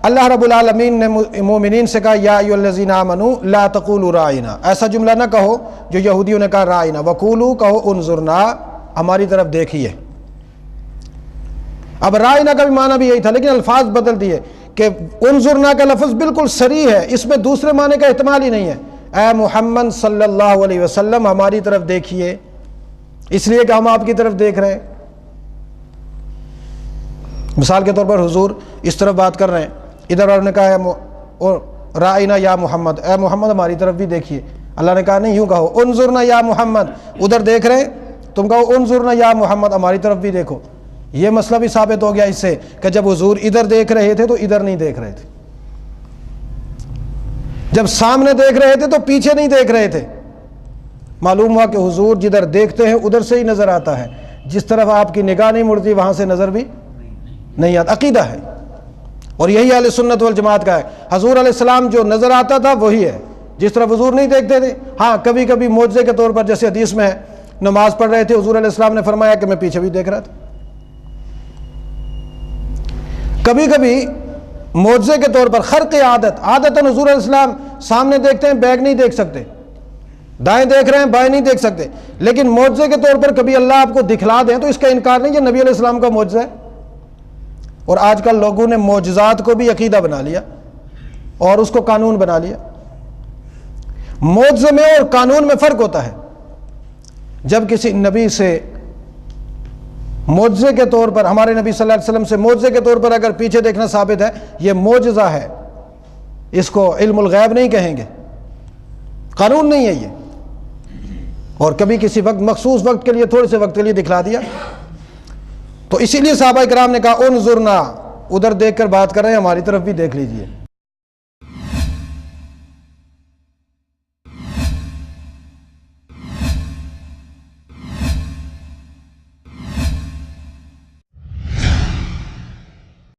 اللہ رب العالمین نے مومنین سے کہا یا ایھا الذین آمنوا لا تقولوا راعنا، ایسا جملہ نہ کہو جو یہودیوں نے کہا راعنا، وقولوا کہو انظرنا، ہماری طرف دیکھیے۔ اب راعنا کا بھی معنی بھی یہی تھا، لیکن الفاظ بدل دیے کہ انظرنا کا لفظ بالکل صریح ہے، اس میں دوسرے معنی کا احتمال ہی نہیں ہے۔ اے محمد صلی اللہ علیہ وسلم ہماری طرف دیکھیے، اس لیے کہ ہم آپ کی طرف دیکھ رہے ہیں۔ مثال کے طور پر حضور اس طرف بات کر رہے ہیں، ادھر انہوں نے کہا رائنا یا محمد، اے محمد ہماری طرف بھی دیکھیے۔ اللہ نے کہا نہیں، یوں کہو انظرنا یا محمد، ادھر دیکھ رہے ہیں تم کہو انظرنا یا محمد ہماری طرف بھی دیکھو۔ یہ مسئلہ بھی ثابت ہو گیا اس سے کہ جب حضور ادھر دیکھ رہے تھے تو ادھر نہیں دیکھ رہے تھے، جب سامنے دیکھ رہے تھے تو پیچھے نہیں دیکھ رہے تھے۔ معلوم ہوا کہ حضور جدھر دیکھتے ہیں ادھر سے ہی نظر آتا ہے، جس طرف آپ کی نگاہ نہیں مڑتی وہاں سے نظر بھی نہیں آتا۔ عقیدہ ہے، اور یہی اہل سنت والجماعت کا ہے۔ حضور علیہ السلام جو نظر آتا تھا وہی ہے، جس طرف حضور نہیں دیکھتے تھے۔ ہاں کبھی کبھی معجزے کے طور پر، جیسے حدیث میں ہے نماز پڑھ رہے تھے حضور علیہ السلام نے فرمایا کہ میں پیچھے بھی دیکھ رہا تھا۔ کبھی کبھی معجزے کے طور پر خرق عادتاً حضور علیہ السلام سامنے دیکھتے ہیں بیک نہیں دیکھ سکتے، دائیں دیکھ رہے ہیں بائیں نہیں دیکھ سکتے، لیکن معجزے کے طور پر کبھی اللہ آپ کو دکھلا دیں تو اس کا انکار نہیں، یہ نبی علیہ السلام کا معجزہ ہے۔ اور آج کل لوگوں نے معجزات کو بھی عقیدہ بنا لیا اور اس کو قانون بنا لیا۔ معجزے میں اور قانون میں فرق ہوتا ہے۔ جب کسی نبی سے معجزے کے طور پر، ہمارے نبی صلی اللہ علیہ وسلم سے معجزے کے طور پر اگر پیچھے دیکھنا ثابت ہے، یہ معجزہ ہے، اس کو علم الغیب نہیں کہیں گے، قانون نہیں ہے یہ۔ اور کبھی کسی وقت مخصوص وقت کے لیے، تھوڑے سے وقت کے لیے دکھلا دیا، تو اسی لیے صحابہ کرام نے کہا انظرنا، ادھر دیکھ کر بات کر رہے ہیں ہماری طرف بھی دیکھ لیجئے۔